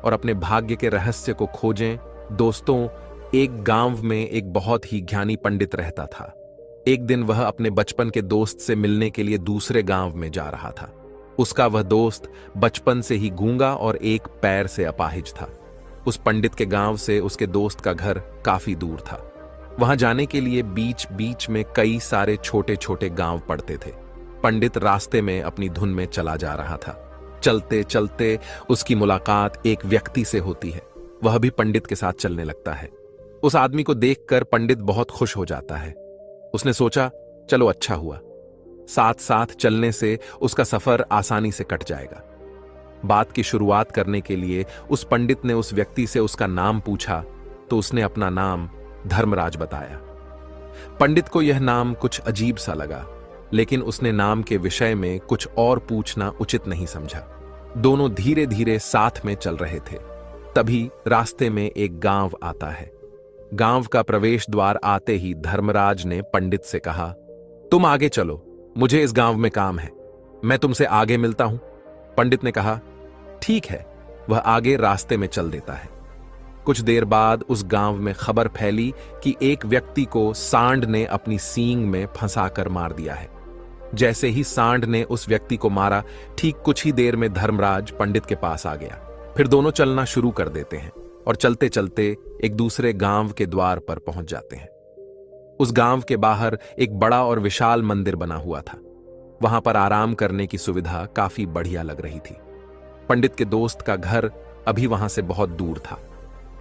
और अपने भाग्य के रहस्य को खोजें। दोस्तों, एक गांव में एक बहुत ही ज्ञानी पंडित रहता था। एक दिन वह अपने बचपन के दोस्त से मिलने के लिए दूसरे गांव में जा रहा था। उसका वह दोस्त बचपन से ही गूंगा और एक पैर से अपाहिज था। उस पंडित के गांव से उसके दोस्त का घर काफी दूर था। वहां जाने के लिए बीच बीच में कई सारे छोटे छोटे गांव पड़ते थे। पंडित रास्ते में अपनी धुन में चला जा रहा था। चलते चलते उसकी मुलाकात एक व्यक्ति से होती है। वह भी पंडित के साथ चलने लगता है। उस आदमी को देखकर पंडित बहुत खुश हो जाता है। उसने सोचा, चलो अच्छा हुआ, साथ साथ चलने से उसका सफर आसानी से कट जाएगा। बात की शुरुआत करने के लिए उस पंडित ने उस व्यक्ति से उसका नाम पूछा तो उसने अपना नाम धर्मराज बताया। पंडित को यह नाम कुछ अजीब सा लगा, लेकिन उसने नाम के विषय में कुछ और पूछना उचित नहीं समझा। दोनों धीरे धीरे साथ में चल रहे थे। तभी रास्ते में एक गांव आता है। गांव का प्रवेश द्वार आते ही धर्मराज ने पंडित से कहा, तुम आगे चलो, मुझे इस गांव में काम है, मैं तुमसे आगे मिलता हूं। पंडित ने कहा, ठीक है। वह आगे रास्ते में चल देता है। कुछ देर बाद उस गांव में खबर फैली कि एक व्यक्ति को सांड ने अपनी सींग में फंसाकर मार दिया है। जैसे ही सांड ने उस व्यक्ति को मारा, ठीक कुछ ही देर में धर्मराज पंडित के पास आ गया। फिर दोनों चलना शुरू कर देते हैं और चलते चलते एक दूसरे गांव के द्वार पर पहुंच जाते हैं। उस गांव के बाहर एक बड़ा और विशाल मंदिर बना हुआ था। वहां पर आराम करने की सुविधा काफी बढ़िया लग रही थी। पंडित के दोस्त का घर अभी वहां से बहुत दूर था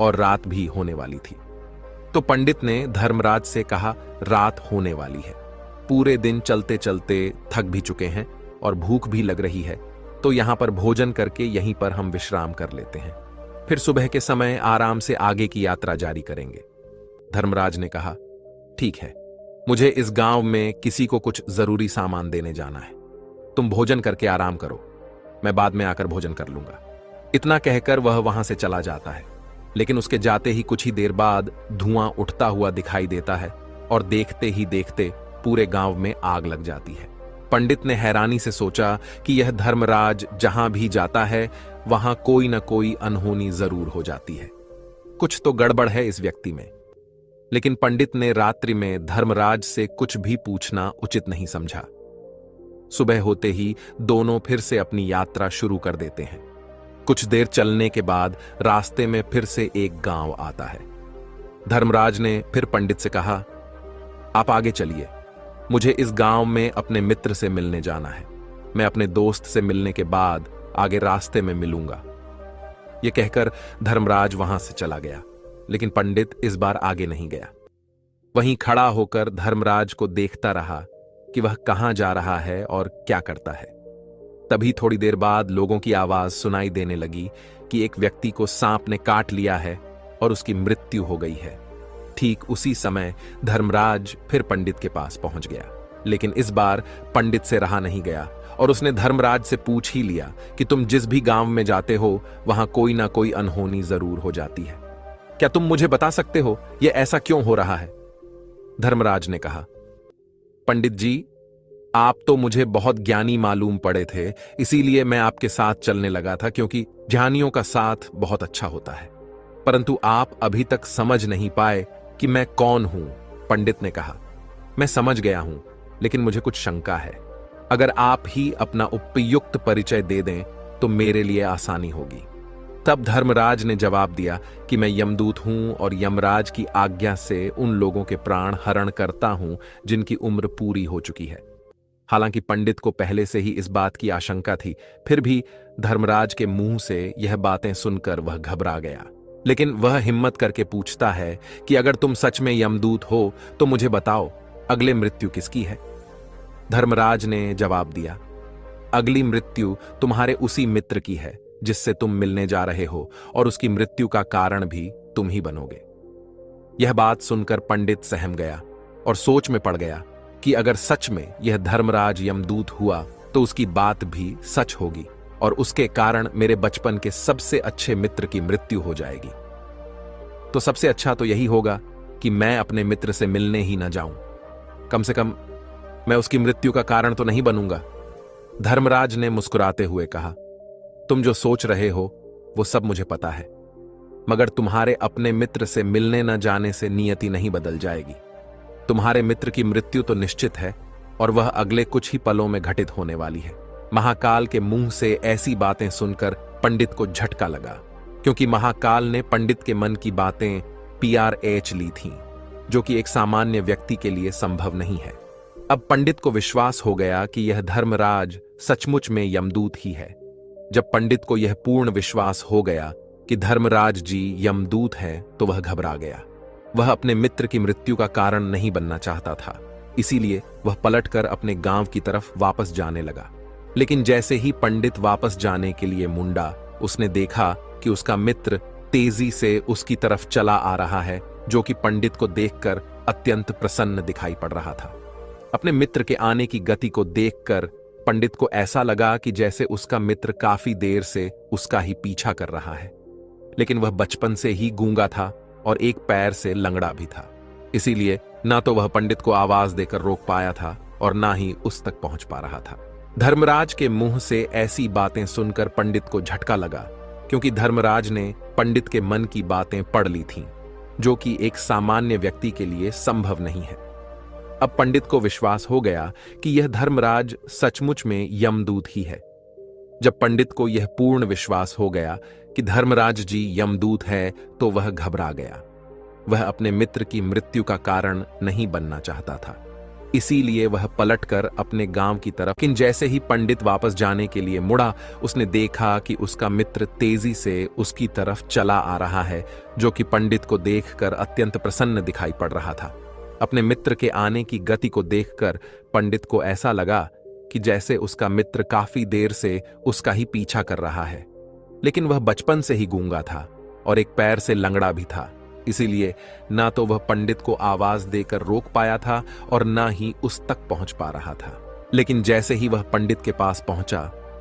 और रात भी होने वाली थी। तो पंडित ने धर्मराज से कहा, रात होने वाली है, पूरे दिन चलते चलते थक भी चुके हैं और भूख भी लग रही है, तो यहां पर भोजन करके यहीं पर हम विश्राम कर लेते हैं, फिर सुबह के समय आराम से आगे की यात्रा जारी करेंगे। धर्मराज ने कहा, ठीक है, मुझे इस गांव में किसी को कुछ जरूरी सामान देने जाना है, तुम भोजन करके आराम करो, मैं बाद में आकर भोजन कर लूंगा। इतना कहकर वह वहां से चला जाता है। लेकिन उसके जाते ही कुछ ही देर बाद धुआं उठता हुआ दिखाई देता है और देखते ही देखते पूरे गांव में आग लग जाती है। पंडित ने हैरानी से सोचा कि यह धर्मराज जहां भी जाता है वहां कोई न कोई अनहोनी जरूर हो जाती है, कुछ तो गड़बड़ है इस व्यक्ति में। लेकिन पंडित ने रात्रि में धर्मराज से कुछ भी पूछना उचित नहीं समझा। सुबह होते ही दोनों फिर से अपनी यात्रा शुरू कर देते हैं। कुछ देर चलने के बाद रास्ते में फिर से एक गांव आता है। धर्मराज ने फिर पंडित से कहा, आप आगे चलिए, मुझे इस गांव में अपने मित्र से मिलने जाना है, मैं अपने दोस्त से मिलने के बाद आगे रास्ते में मिलूंगा। यह कहकर धर्मराज वहां से चला गया, लेकिन पंडित इस बार आगे नहीं गया। वहीं खड़ा होकर धर्मराज को देखता रहा कि वह कहां जा रहा है और क्या करता है। तभी थोड़ी देर बाद लोगों की आवाज सुनाई देने लगी कि एक व्यक्ति को सांप ने काट लिया है और उसकी मृत्यु हो गई है। ठीक उसी समय धर्मराज फिर पंडित के पास पहुंच गया, लेकिन इस बार पंडित से रहा नहीं गया और उसने धर्मराज से पूछ ही लिया कि तुम जिस भी गांव में जाते हो वहां कोई ना कोई अनहोनी जरूर हो जाती है, क्या तुम मुझे बता सकते हो यह ऐसा क्यों हो रहा है? धर्मराज ने कहा, पंडित जी, आप तो मुझे बहुत ज्ञानी मालूम पड़े थे, इसीलिए मैं आपके साथ चलने लगा था, क्योंकि ज्ञानियों का साथ बहुत अच्छा होता है, परंतु आप अभी तक समझ नहीं पाए कि मैं कौन हूं। पंडित ने कहा, मैं समझ गया हूं, लेकिन मुझे कुछ शंका है। अगर आप ही अपना उपयुक्त परिचय दे दें तो मेरे लिए आसानी होगी। तब धर्मराज ने जवाब दिया कि मैं यमदूत हूं और यमराज की आज्ञा से उन लोगों के प्राण हरण करता हूं जिनकी उम्र पूरी हो चुकी है। हालांकि पंडित को पहले से ही इस बात की आशंका थी, फिर भी धर्मराज के मुंह से यह बातें सुनकर वह घबरा गया। लेकिन वह हिम्मत करके पूछता है कि अगर तुम सच में यमदूत हो तो मुझे बताओ, अगले मृत्यु किसकी है? धर्मराज ने जवाब दिया, अगली मृत्यु तुम्हारे उसी मित्र की है जिससे तुम मिलने जा रहे हो, और उसकी मृत्यु का कारण भी तुम ही बनोगे। यह बात सुनकर पंडित सहम गया और सोच में पड़ गया कि अगर सच में यह धर्मराज यमदूत हुआ तो उसकी बात भी सच होगी और उसके कारण मेरे बचपन के सबसे अच्छे मित्र की मृत्यु हो जाएगी। तो सबसे अच्छा तो यही होगा कि मैं अपने मित्र से मिलने ही न जाऊं, कम से कम मैं उसकी मृत्यु का कारण तो नहीं बनूंगा। धर्मराज ने मुस्कुराते हुए कहा, तुम जो सोच रहे हो वो सब मुझे पता है, मगर तुम्हारे अपने मित्र से मिलने न जाने से नियति नहीं बदल जाएगी। तुम्हारे मित्र की मृत्यु तो निश्चित है और वह अगले कुछ ही पलों में घटित होने वाली है। महाकाल के मुंह से ऐसी बातें सुनकर पंडित को झटका लगा, क्योंकि महाकाल ने पंडित के मन की बातें PRH ली थीं, जो कि एक सामान्य व्यक्ति के लिए संभव नहीं है। अब पंडित को विश्वास हो गया कि यह धर्मराज सचमुच में यमदूत ही है। जब पंडित को यह पूर्ण विश्वास हो गया कि धर्मराज जी यमदूत हैं, तो वह घबरा गया। वह अपने मित्र की मृत्यु का कारण नहीं बनना चाहता था, इसीलिए वह पलटकर अपने गांव की तरफ वापस जाने लगा। लेकिन जैसे ही पंडित वापस जाने के लिए मुंडा, उसने देखा कि उसका मित्र तेजी से उसकी तरफ चला आ रहा है, जो कि पंडित को देखकर अत्यंत प्रसन्न दिखाई पड़ रहा था। अपने मित्र के आने की गति को देखकर पंडित को ऐसा लगा कि जैसे उसका मित्र काफी देर से उसका ही पीछा कर रहा है। लेकिन वह बचपन से ही गूंगा था और एक पैर से लंगड़ा भी था, इसीलिए ना तो वह पंडित को आवाज देकर रोक पाया था और ना ही उस तक पहुंच पा रहा था। धर्मराज के मुंह से ऐसी बातें सुनकर पंडित को झटका लगा, क्योंकि धर्मराज ने पंडित के मन की बातें पढ़ ली थीं, जो कि एक सामान्य व्यक्ति के लिए संभव नहीं है। अब पंडित को विश्वास हो गया कि यह धर्मराज सचमुच में यमदूत ही है। जब पंडित को यह पूर्ण विश्वास हो गया कि धर्मराज जी यमदूत है, तो वह घबरा गया। वह अपने मित्र की मृत्यु का कारण नहीं बनना चाहता था, इसीलिए वह पलटकर अपने गांव की तरफ। लेकिन जैसे ही पंडित वापस जाने के लिए मुड़ा, उसने देखा कि उसका मित्र तेजी से उसकी तरफ चला आ रहा है, जो कि पंडित को देखकर अत्यंत प्रसन्न दिखाई पड़ रहा था। अपने मित्र के आने की गति को देखकर पंडित को ऐसा लगा कि जैसे उसका मित्र काफी देर से उसका ही पीछा कर रहा है। लेकिन वह बचपन से ही गूंगा था और एक पैर से लंगड़ा भी था, इसीलिए ना तो वह पंडित को आवाज देकर रोक पाया था और ना ही उस तक पहुंच पा रहा था। लेकिन जैसे ही वह पंडित के पास पहुंचा,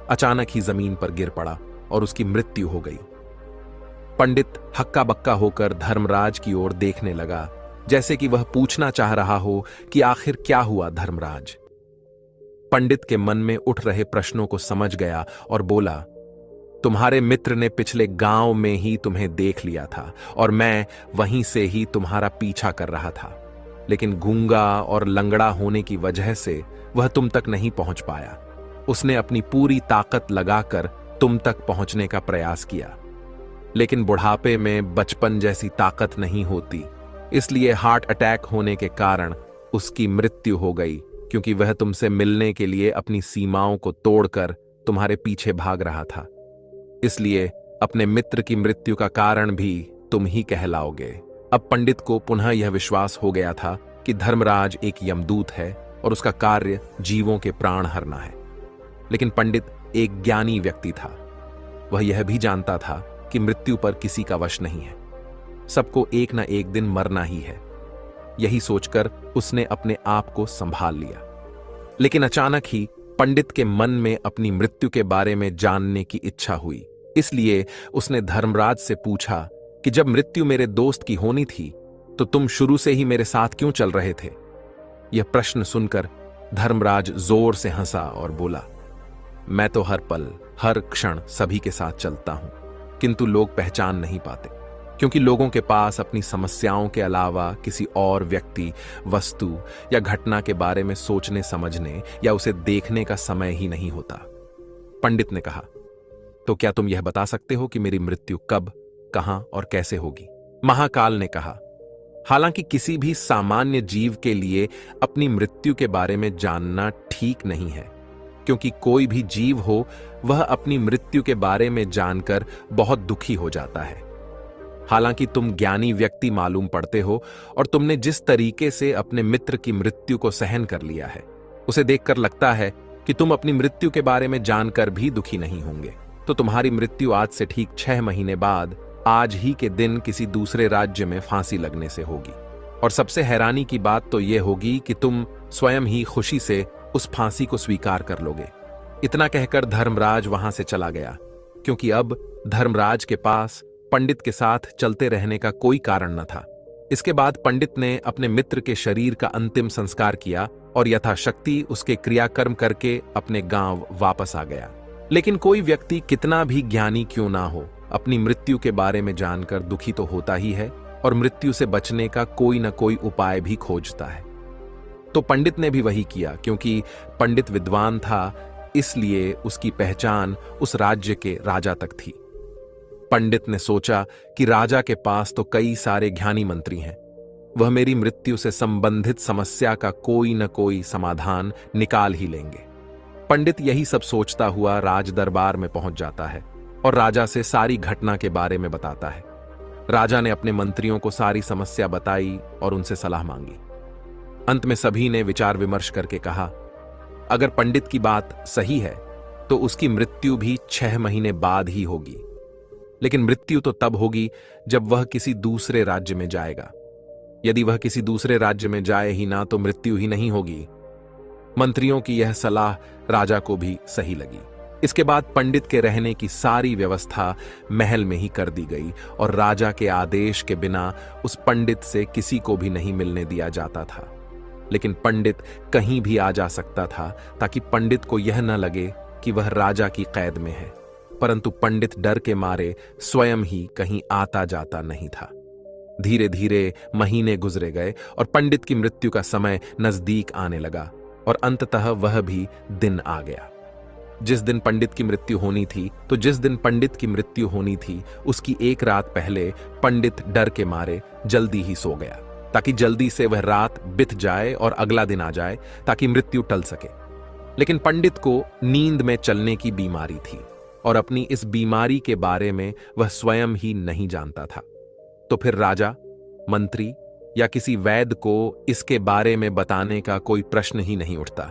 अचानक ही जमीन पर गिर पड़ा और उसकी मृत्यु हो गई। पंडित हक्का बक्का होकर धर्मराज की ओर देखने लगा, जैसे कि वह पूछना चाह रहा हो कि आखिर क्या हुआ धर्मराज। पंडित के मन में उठ रहे प्रश्नों को समझ गया और बोला, तुम्हारे मित्र ने पिछले गांव में ही तुम्हें देख लिया था और मैं वहीं से ही तुम्हारा पीछा कर रहा था, लेकिन गूंगा और लंगड़ा होने की वजह से वह तुम तक नहीं पहुंच पाया। उसने अपनी पूरी ताकत लगाकर तुम तक पहुंचने का प्रयास किया, लेकिन बुढ़ापे में बचपन जैसी ताकत नहीं होती, इसलिए हार्ट अटैक होने के कारण उसकी मृत्यु हो गई, क्योंकि वह तुमसे मिलने के लिए अपनी सीमाओं को तोड़कर तुम्हारे पीछे भाग रहा था। इसलिए अपने मित्र की मृत्यु का कारण भी तुम ही कहलाओगे। अब पंडित को पुनः यह विश्वास हो गया था कि धर्मराज एक यमदूत है और उसका कार्य जीवों के प्राण हरना है। लेकिन पंडित एक ज्ञानी व्यक्ति था। वह यह भी जानता था कि मृत्यु पर किसी का वश नहीं है, सबको एक न एक दिन मरना ही है। यही सोचकर उसने अपने आप को संभाल लिया। लेकिन अचानक ही पंडित के मन में अपनी मृत्यु के बारे में जानने की इच्छा हुई, इसलिए उसने धर्मराज से पूछा कि जब मृत्यु मेरे दोस्त की होनी थी, तो तुम शुरू से ही मेरे साथ क्यों चल रहे थे? यह प्रश्न सुनकर धर्मराज जोर से हंसा और बोला, मैं तो हर पल हर क्षण सभी के साथ चलता हूं, किंतु लोग पहचान नहीं पाते, क्योंकि लोगों के पास अपनी समस्याओं के अलावा किसी और व्यक्ति, वस्तु या घटना के बारे में सोचने समझने या उसे देखने का समय ही नहीं होता। पंडित ने कहा, तो क्या तुम यह बता सकते हो कि मेरी मृत्यु कब, कहां और कैसे होगी? महाकाल ने कहा, हालांकि किसी भी सामान्य जीव के लिए अपनी मृत्यु के बारे में जानना ठीक नहीं है, क्योंकि कोई भी जीव हो वह अपनी मृत्यु के बारे में जानकर बहुत दुखी हो जाता है। हालांकि तुम ज्ञानी व्यक्ति मालूम पड़ते हो और तुमने जिस तरीके से अपने मित्र की मृत्यु को सहन कर लिया है, उसे देखकर लगता है कि तुम अपनी मृत्यु के बारे में जानकर भी दुखी नहीं होंगे। तो तुम्हारी मृत्यु आज से ठीक 6 महीने बाद आज ही के दिन किसी दूसरे राज्य में फांसी लगने से होगी। और सबसे हैरानी की बात तो यह होगी कि तुम स्वयं ही खुशी से उस फांसी को स्वीकार कर लोगे। इतना कहकर धर्मराज वहां से चला गया, क्योंकि अब धर्मराज के पास पंडित के साथ चलते रहने का कोई कारण न था। इसके बाद पंडित ने अपने मित्र के शरीर का अंतिम संस्कार किया और यथाशक्ति उसके क्रियाकर्म करके अपने गांव वापस आ गया। लेकिन कोई व्यक्ति कितना भी ज्ञानी क्यों ना हो, अपनी मृत्यु के बारे में जानकर दुखी तो होता ही है और मृत्यु से बचने का कोई न कोई उपाय भी खोजता है। तो पंडित ने भी वही किया, क्योंकि पंडित विद्वान था, इसलिए उसकी पहचान उस राज्य के राजा तक थी। पंडित ने सोचा कि राजा के पास तो कई सारे ज्ञानी मंत्री हैं, वह मेरी मृत्यु से संबंधित समस्या का कोई न कोई समाधान निकाल ही लेंगे। पंडित यही सब सोचता हुआ राज दरबार में पहुंच जाता है और राजा से सारी घटना के बारे में बताता है। राजा ने अपने मंत्रियों को सारी समस्या बताई और उनसे सलाह मांगी। अंत में सभी ने विचार विमर्श करके कहा, अगर पंडित की बात सही है तो उसकी मृत्यु भी 6 महीने बाद ही होगी, लेकिन मृत्यु तो तब होगी जब वह किसी दूसरे राज्य में जाएगा। यदि वह किसी दूसरे राज्य में जाए ही ना तो मृत्यु ही नहीं होगी। मंत्रियों की यह सलाह राजा को भी सही लगी। इसके बाद पंडित के रहने की सारी व्यवस्था महल में ही कर दी गई और राजा के आदेश के बिना उस पंडित से किसी को भी नहीं मिलने दिया जाता था। लेकिन पंडित कहीं भी आ जा सकता था ताकि पंडित को यह न लगे कि वह राजा की कैद में है, परंतु पंडित डर के मारे स्वयं ही कहीं आता जाता नहीं था। धीरे धीरे महीने गुजरे गए और पंडित की मृत्यु का समय नजदीक आने लगा और अंततः वह भी दिन आ गया। जिस दिन पंडित की मृत्यु होनी थी उसकी एक रात पहले पंडित डर के मारे जल्दी ही सो गया, ताकि जल्दी से वह रात बीत जाए और अगला दिन आ जाए, ताकि मृत्यु टल सके। लेकिन पंडित को नींद में चलने की बीमारी थी और अपनी इस बीमारी के बारे में वह स्वयं ही नहीं जानता था। तो फिर राजा, मंत्री या किसी वैद्य को इसके बारे में बताने का कोई प्रश्न ही नहीं उठता।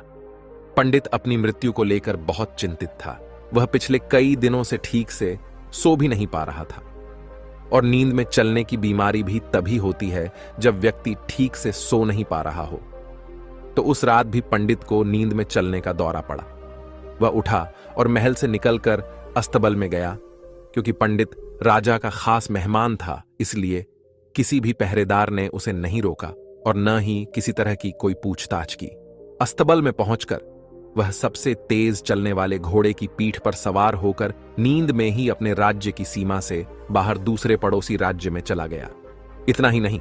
पंडित अपनी मृत्यु को लेकर बहुत चिंतित था। वह पिछले कई दिनों से ठीक से सो भी नहीं पा रहा था, और नींद में चलने की बीमारी भी तभी होती है जब व्यक्ति ठीक से सो नहीं पा रहा हो। तो उस रात भी पंडित को नींद में चलने का दौरा पड़ा। वह उठा और महल से निकलकर अस्तबल में गया। क्योंकि पंडित राजा का खास मेहमान था, इसलिए किसी भी पहरेदार ने उसे नहीं रोका और न ही किसी तरह की कोई पूछताछ की। अस्तबल में पहुंचकर वह सबसे तेज चलने वाले घोड़े की पीठ पर सवार होकर नींद में ही अपने राज्य की सीमा से बाहर दूसरे पड़ोसी राज्य में चला गया। इतना ही नहीं,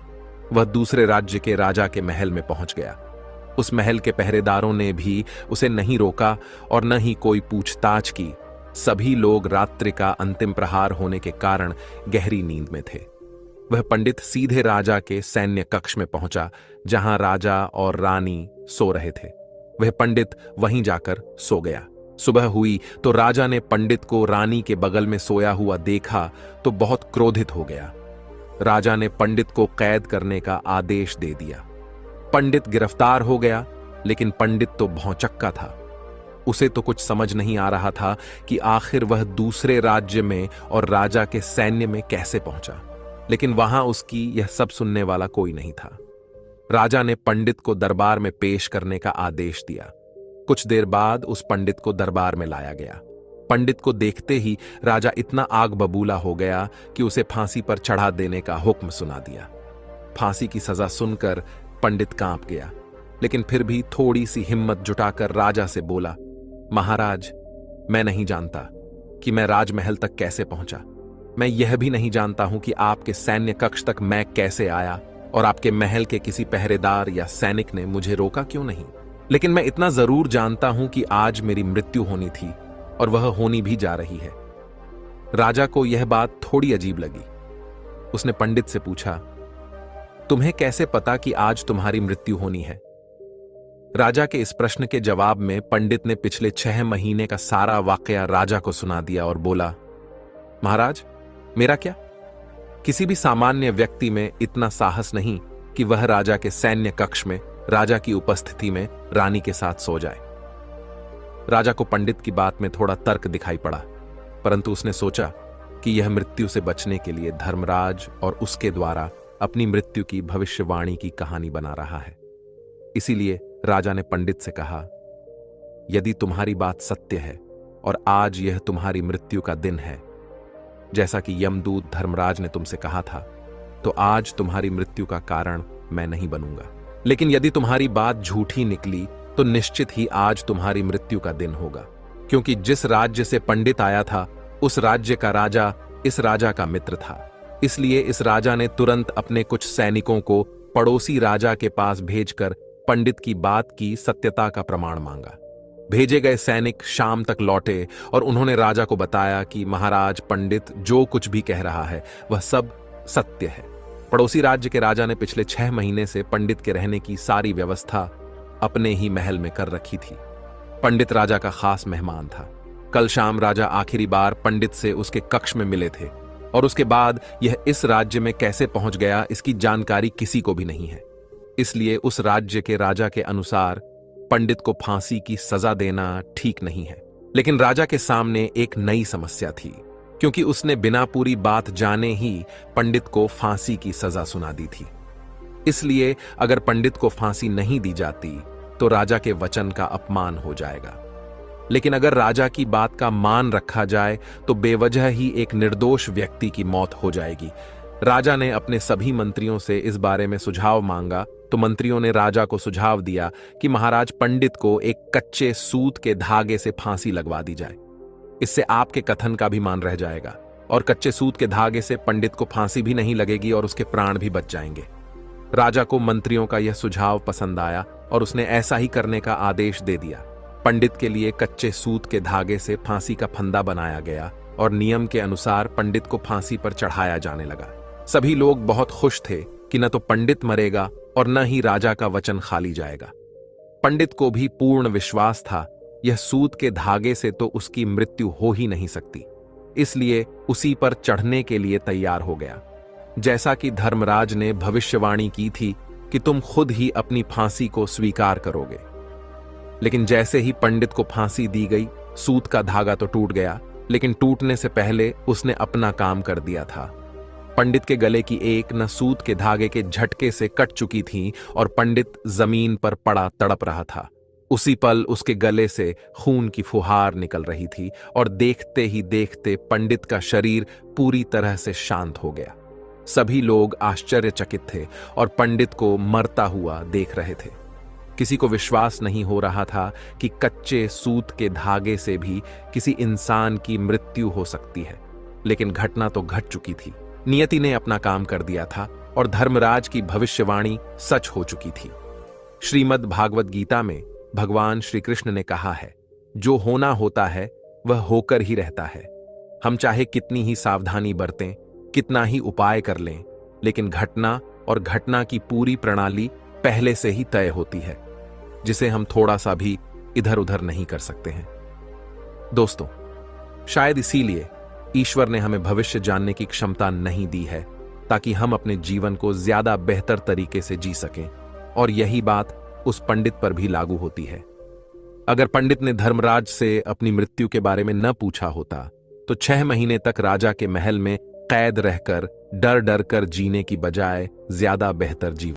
वह दूसरे राज्य के राजा के महल में पहुंच गया। उस महल के पहरेदारों ने भी उसे नहीं रोका और न ही कोई पूछताछ की। सभी लोग रात्रि का अंतिम प्रहार होने के कारण गहरी नींद में थे। वह पंडित सीधे राजा के सैन्य कक्ष में पहुंचा, जहां राजा और रानी सो रहे थे। वह पंडित वहीं जाकर सो गया। सुबह हुई तो राजा ने पंडित को रानी के बगल में सोया हुआ देखा तो बहुत क्रोधित हो गया। राजा ने पंडित को कैद करने का आदेश दे दिया। पंडित गिरफ्तार हो गया, लेकिन पंडित तो भौंचक्का था। उसे तो कुछ समझ नहीं आ रहा था कि आखिर वह दूसरे राज्य में और राजा के सैन्य में कैसे पहुंचा। लेकिन वहां उसकी यह सब सुनने वाला कोई नहीं था। राजा ने पंडित को दरबार में पेश करने का आदेश दिया। कुछ देर बाद उस पंडित को दरबार में लाया गया। पंडित को देखते ही राजा इतना आग बबूला हो गया कि उसे फांसी पर चढ़ा देने का हुक्म सुना दिया। फांसी की सजा सुनकर पंडित कांप गया, लेकिन फिर भी थोड़ी सी हिम्मत जुटाकर राजा से बोला, महाराज, मैं नहीं जानता कि मैं राजमहल तक कैसे पहुंचा। मैं यह भी नहीं जानता हूं कि आपके सैन्य कक्ष तक मैं कैसे आया और आपके महल के किसी पहरेदार या सैनिक ने मुझे रोका क्यों नहीं। लेकिन मैं इतना जरूर जानता हूं कि आज मेरी मृत्यु होनी थी और वह होनी भी जा रही है। राजा को यह बात थोड़ी अजीब लगी। उसने पंडित से पूछा, तुम्हें कैसे पता कि आज तुम्हारी मृत्यु होनी है? राजा के इस प्रश्न के जवाब में पंडित ने पिछले 6 महीने का सारा वाकया राजा को सुना दिया और बोला, महाराज, मेरा क्या? किसी भी सामान्य व्यक्ति में इतना साहस नहीं कि वह राजा के सैन्य कक्ष में राजा की उपस्थिति में रानी के साथ सो जाए। राजा को पंडित की बात में थोड़ा तर्क दिखाई पड़ा, परंतु उसने सोचा कि यह मृत्यु से बचने के लिए धर्मराज और उसके द्वारा अपनी मृत्यु की भविष्यवाणी की कहानी बना रहा है। इसीलिए राजा ने पंडित से कहा, यदि तुम्हारी बात सत्य है और आज यह तुम्हारी मृत्यु का दिन है, जैसा कि यमदूत धर्मराज ने तुमसे कहा था, तो आज तुम्हारी मृत्यु का कारण मैं नहीं बनूंगा। लेकिन यदि तुम्हारी बात झूठी निकली तो निश्चित ही आज तुम्हारी मृत्यु का दिन होगा, क्योंकि जिस राज्य से पंडित आया था उस राज्य का राजा इस राजा का मित्र था। इसलिए इस राजा ने तुरंत अपने कुछ सैनिकों को पड़ोसी राजा के पास भेजकर पंडित की बात की सत्यता का प्रमाण मांगा। भेजे गए सैनिक शाम तक लौटे और उन्होंने राजा को बताया कि महाराज, पंडित जो कुछ भी कह रहा है वह सब सत्य है। पड़ोसी राज्य के राजा ने पिछले 6 महीने से पंडित के रहने की सारी व्यवस्था अपने ही महल में कर रखी थी। पंडित राजा का खास मेहमान था। कल शाम राजा आखिरी बार पंडित से उसके कक्ष में मिले थे और उसके बाद यह इस राज्य में कैसे पहुंच गया इसकी जानकारी किसी को भी नहीं है। इसलिए उस राज्य के राजा के अनुसार पंडित को फांसी की सजा देना ठीक नहीं है। लेकिन राजा के सामने एक नई समस्या थी, क्योंकि उसने बिना पूरी बात जाने ही पंडित को फांसी की सजा सुना दी थी। इसलिए अगर पंडित को फांसी नहीं दी जाती तो राजा के वचन का अपमान हो जाएगा। लेकिन अगर राजा की बात का मान रखा जाए तो बेवजह ही एक निर्दोष व्यक्ति की मौत हो जाएगी। राजा ने अपने सभी मंत्रियों से इस बारे में सुझाव मांगा तो मंत्रियों ने राजा को सुझाव दिया कि महाराज, पंडित को एक कच्चे सूत के धागे से फांसी लगवा दी जाए। इससे आपके कथन का भी मान रह जाएगा और कच्चे सूत के धागे से पंडित को फांसी भी नहीं लगेगी और उसके प्राण भी बच जाएंगे। राजा को मंत्रियों का यह सुझाव पसंद आया और उसने ऐसा ही करने का आदेश दे दिया। पंडित के लिए कच्चे सूत के धागे से फांसी का फंदा बनाया गया और नियम के अनुसार पंडित को फांसी पर चढ़ाया जाने लगा। सभी लोग बहुत खुश थे कि न तो पंडित मरेगा और न ही राजा का वचन खाली जाएगा। पंडित को भी पूर्ण विश्वास था यह सूत के धागे से तो उसकी मृत्यु हो ही नहीं सकती, इसलिए उसी पर चढ़ने के लिए तैयार हो गया। जैसा कि धर्मराज ने भविष्यवाणी की थी कि तुम खुद ही अपनी फांसी को स्वीकार करोगे। लेकिन जैसे ही पंडित को फांसी दी गई, सूत का धागा तो टूट गया, लेकिन टूटने से पहले उसने अपना काम कर दिया था। पंडित के गले की एक नस सूत के धागे के झटके से कट चुकी थी और पंडित जमीन पर पड़ा तड़प रहा था। उसी पल उसके गले से खून की फुहार निकल रही थी और देखते ही देखते पंडित का शरीर पूरी तरह से शांत हो गया। सभी लोग आश्चर्यचकित थे और पंडित को मरता हुआ देख रहे थे। किसी को विश्वास नहीं हो रहा था कि कच्चे सूत के धागे से भी किसी इंसान की मृत्यु हो सकती है। लेकिन घटना तो घट चुकी थी। नियति ने अपना काम कर दिया था और धर्मराज की भविष्यवाणी सच हो चुकी थी। श्रीमद् भागवत गीता में भगवान श्री कृष्ण ने कहा है, जो होना होता है वह होकर ही रहता है। हम चाहे कितनी ही सावधानी बरतें, कितना ही उपाय कर लें, लेकिन घटना और घटना की पूरी प्रणाली पहले से ही तय होती है, जिसे हम थोड़ा सा भी इधर उधर नहीं कर सकते हैं। दोस्तों, शायद इसीलिए ईश्वर ने हमें भविष्य जानने की क्षमता नहीं दी है, ताकि हम अपने जीवन को ज्यादा बेहतर तरीके से जी सकें। और यही बात उस पंडित पर भी लागू होती है। अगर पंडित ने धर्मराज से अपनी मृत्यु के बारे में न पूछा होता तो 6 महीने तक राजा के महल में कैद रहकर डर डर कर जीने की बजाय ज्यादा बेहतर जीवन